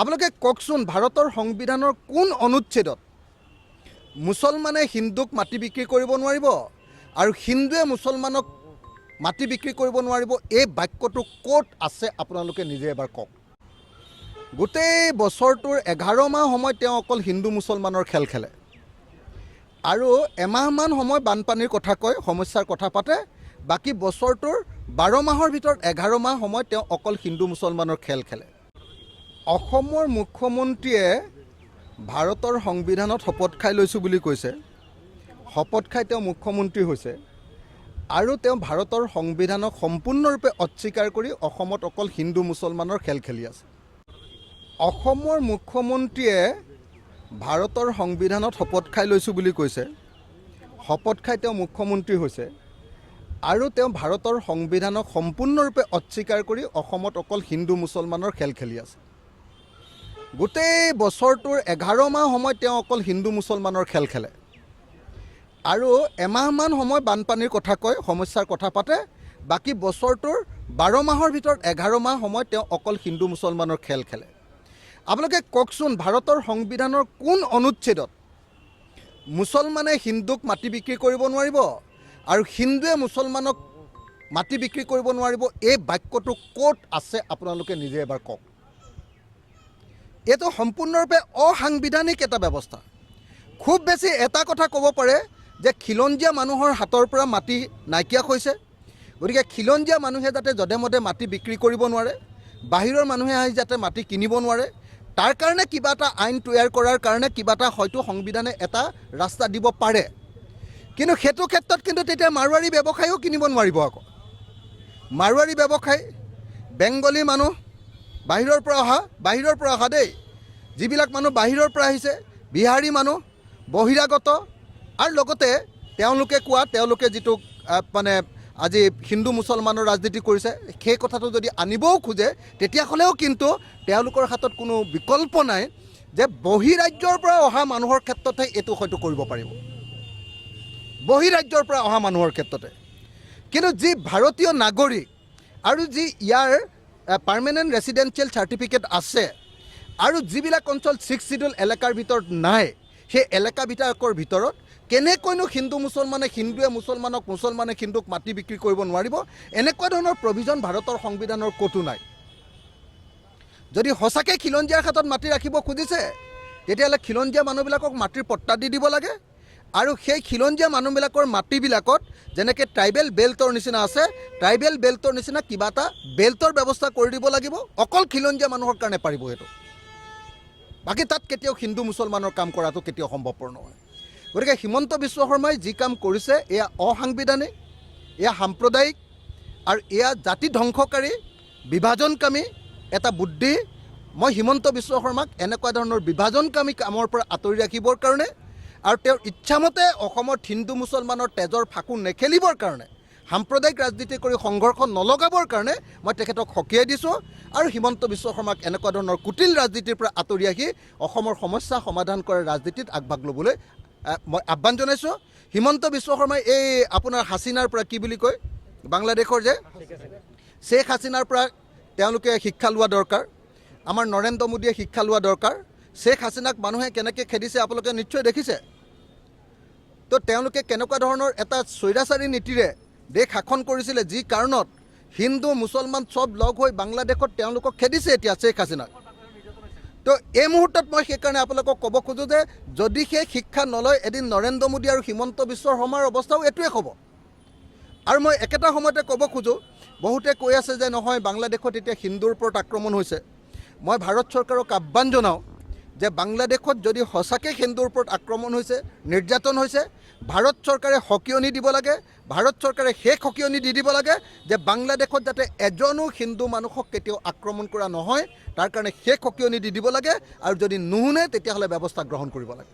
আপোনালোকে কওকচোন ভাৰতৰ সংবিধানৰ কোন অনুচ্ছেদত মুছলমানে হিন্দুক মাটি বিক্ৰী কৰিব নোৱাৰিব আৰু হিন্দুৱে মুছলমানক মাটি বিক্ৰী কৰিব নোৱাৰিব এই বাক্যটো ক'ত আছে আপোনালোকে নিজে এবাৰ কওক। গোটেই বছৰটোৰ 11 মাহ সময় তেওঁ অকল হিন্দু মুছলমানৰ খেল খেলে আৰু এমাহমান সময় বানপানীৰ কথা কয়, সমস্যাৰ কথা পাতে, বাকী বছৰটোৰ 12 মাহৰ ভিতৰত 11 মাহ সময় তেওঁ অকল হিন্দু মুছলমানৰ খেল খেলে। অসমৰ মুখ্যমন্ত্ৰীয়ে ভাৰতৰ সংবিধানত শপত খাই লৈছোঁ বুলি কৈছে। শপত খাই তেওঁ মুখ্যমন্ত্ৰী হৈছে আৰু তেওঁ ভাৰতৰ সংবিধানক সম্পূৰ্ণৰূপে অস্বীকাৰ কৰি অসমত অকল হিন্দু মুছলমানৰ খেল খেলি আছে। অসমৰ মুখ্যমন্ত্ৰীয়ে ভাৰতৰ সংবিধানত শপত খাই লৈছোঁ বুলি কৈছে। শপত খাই তেওঁ মুখ্যমন্ত্ৰী হৈছে আৰু তেওঁ ভাৰতৰ সংবিধানক সম্পূৰ্ণৰূপে অস্বীকাৰ কৰি অসমত অকল হিন্দু মুছলমানৰ খেল খেলি আছে। গোটেই বছৰটোৰ 11 মাহ সময় তেওঁ অকল হিন্দু মুছলমানৰ খেল খেলে আৰু এমাহমান সময় বানপানীৰ কথা কয়, সমস্যাৰ কথা পাতে, বাকী বছৰটোৰ 12 মাহৰ ভিতৰত 11 মাহ সময় তেওঁ অকল হিন্দু মুছলমানৰ খেল খেলে। আপোনালোকে কওকচোন ভাৰতৰ সংবিধানৰ কোন অনুচ্ছেদত মুছলমানে হিন্দুক মাটি বিক্ৰী কৰিব নোৱাৰিব আৰু হিন্দুৱে মুছলমানক মাটি বিক্ৰী কৰিব নোৱাৰিব এই বাক্যটো ক'ত আছে আপোনালোকে নিজে এবাৰ কওক। এইটো সম্পূৰ্ণৰূপে অসাংবিধানিক এটা ব্যৱস্থা। খুব বেছি এটা কথা ক'ব পাৰে যে খিলঞ্জীয়া মানুহৰ হাতৰ পৰা মাটি নাইকিয়া হৈছে, গতিকে খিলঞ্জীয়া মানুহে যাতে যধে মধে মাটি বিক্ৰী কৰিব নোৱাৰে, বাহিৰৰ মানুহে আহি যাতে মাটি কিনিব নোৱাৰে, তাৰ কাৰণে কিবা এটা আইন তৈয়াৰ কৰাৰ কাৰণে কিবা এটা হয়তো সংবিধানে এটা ৰাস্তা দিব পাৰে। কিন্তু সেইটো ক্ষেত্ৰত কিন্তু তেতিয়া মাৰোৱাৰী ব্যৱসায়ীও কিনিব নোৱাৰিব। আকৌ মাৰোৱাৰী ব্যৱসায়ী, বেংগলী মানুহ বাহিৰৰ পৰা অহা দেই, যিবিলাক মানুহ বাহিৰৰ পৰা আহিছে, বিহাৰী মানুহ, বহিৰাগত, আৰু লগতে তেওঁলোকে যিটো মানে আজি হিন্দু মুছলমানৰ ৰাজনীতি কৰিছে সেই কথাটো যদি আনিবও খোজে তেতিয়াহ'লেও কিন্তু তেওঁলোকৰ হাতত কোনো বিকল্প নাই যে বহিৰাজ্যৰ পৰা অহা মানুহৰ ক্ষেত্ৰতহে এইটো হয়তো কৰিব পাৰিব, বহিৰাজ্যৰ পৰা অহা মানুহৰ ক্ষেত্ৰতে। কিন্তু যি ভাৰতীয় নাগৰিক আৰু যি ইয়াৰ পাৰ্মানেণ্ট ৰেচিডেঞ্চিয়েল চাৰ্টিফিকেট আছে আৰু যিবিলাক অঞ্চল 6 চিডিউল এলেকাৰ ভিতৰত নাই, সেই এলেকাবিলাকৰ ভিতৰত কেনেকৈনো হিন্দু মুছলমানে, হিন্দুৱে মুছলমানক, মুছলমানে হিন্দুক মাটি বিক্ৰী কৰিব নোৱাৰিব এনেকুৱা ধৰণৰ প্ৰভিজন ভাৰতৰ সংবিধানৰ ক'তো নাই। যদি সঁচাকৈ খিলঞ্জীয়াৰ হাতত মাটি ৰাখিব খুজিছে তেতিয়াহ'লে খিলঞ্জীয়া মানুহবিলাকক মাটিৰ পট্টা দি দিব লাগে আৰু সেই খিলঞ্জীয়া মানুহবিলাকৰ মাটিবিলাকত যেনেকৈ ট্ৰাইবেল বেল্টৰ নিচিনা আছে, ট্ৰাইবেল বেল্টৰ নিচিনা কিবা এটা বেল্টৰ ব্যৱস্থা কৰি দিব লাগিব। অকল খিলঞ্জীয়া মানুহৰ কাৰণে পাৰিব সেইটো, বাকী তাত কেতিয়াও হিন্দু মুছলমানৰ কাম কৰাটো কেতিয়াও সম্ভৱপৰ নহয়। গতিকে হিমন্ত বিশ্ব শৰ্মাই যি কাম কৰিছে এয়া অসাংবিধানিক, এয়া সাম্প্ৰদায়িক আৰু এয়া জাতি ধ্বংসকাৰী, বিভাজনকামী এটা বুদ্ধি। মই হিমন্ত বিশ্ব শৰ্মাক এনেকুৱা ধৰণৰ বিভাজনকামী কামৰ পৰা আঁতৰি ৰাখিবৰ কাৰণে আৰু তেওঁৰ ইচ্ছামতে অসমত হিন্দু মুছলমানৰ তেজৰ ফাকু নেখেলিবৰ কাৰণে, সাম্প্ৰদায়িক ৰাজনীতি কৰি সংঘৰ্ষ নলগাবৰ কাৰণে মই তেখেতক সকীয়াই দিছোঁ আৰু হিমন্ত বিশ্ব শৰ্মাক এনেকুৱা ধৰণৰ কুটিল ৰাজনীতিৰ পৰা আঁতৰি আহি অসমৰ সমস্যা সমাধান কৰাৰ ৰাজনীতিত আগভাগ ল'বলৈ মই আহ্বান জনাইছোঁ। হিমন্ত বিশ্ব শৰ্মাই এই আপোনাৰ হাছিনাৰ পৰা কি বুলি কয়, বাংলাদেশৰ যে শ্বেখ হাছিনাৰ পৰা তেওঁলোকে শিক্ষা লোৱা দৰকাৰ, আমাৰ নৰেন্দ্ৰ মোদীয়ে শিক্ষা লোৱা দৰকাৰ। শ্বেখ হাছিনাক মানুহে কেনেকৈ খেদিছে আপোনালোকে নিশ্চয় দেখিছে। তো তেওঁলোকে কেনেকুৱা ধৰণৰ এটা স্বৈৰাচাৰী নীতিৰে দেশ শাসন কৰিছিলে, যি কাৰণত হিন্দু মুছলমান চব লগ হৈ বাংলাদেশত তেওঁলোকক খেদিছে এতিয়া শ্বেখ হাছিনাক। তো এই মুহূৰ্তত মই সেইকাৰণে আপোনালোকক ক'ব খোজোঁ যে যদি সেই শিক্ষা নলয় এদিন নৰেন্দ্ৰ মোদী আৰু হিমন্ত বিশ্ব শৰ্মাৰ অৱস্থাও এইটোৱে হ'ব। আৰু মই একেটা সময়তে ক'ব খোজোঁ, বহুতে কৈ আছে যে নহয় বাংলাদেশত এতিয়া হিন্দুৰ ওপৰত আক্ৰমণ হৈছে। মই ভাৰত চৰকাৰক আহ্বান জনাওঁ যে বাংলাদেশত যদি সঁচাকৈ হিন্দুৰ ওপৰত আক্ৰমণ হৈছে, নিৰ্যাতন হৈছে, ভাৰত চৰকাৰে সকিয়নি দিব লাগে। ভাৰত চৰকাৰে সেই সকিয়নি দি দিব লাগে যে বাংলাদেশত যাতে এজনো হিন্দু মানুহক কেতিয়াও আক্ৰমণ কৰা নহয়, তাৰ কাৰণে সেই সকিয়নি দি দিব লাগে আৰু যদি নুশুনে তেতিয়াহ'লে ব্যৱস্থা গ্ৰহণ কৰিব লাগে।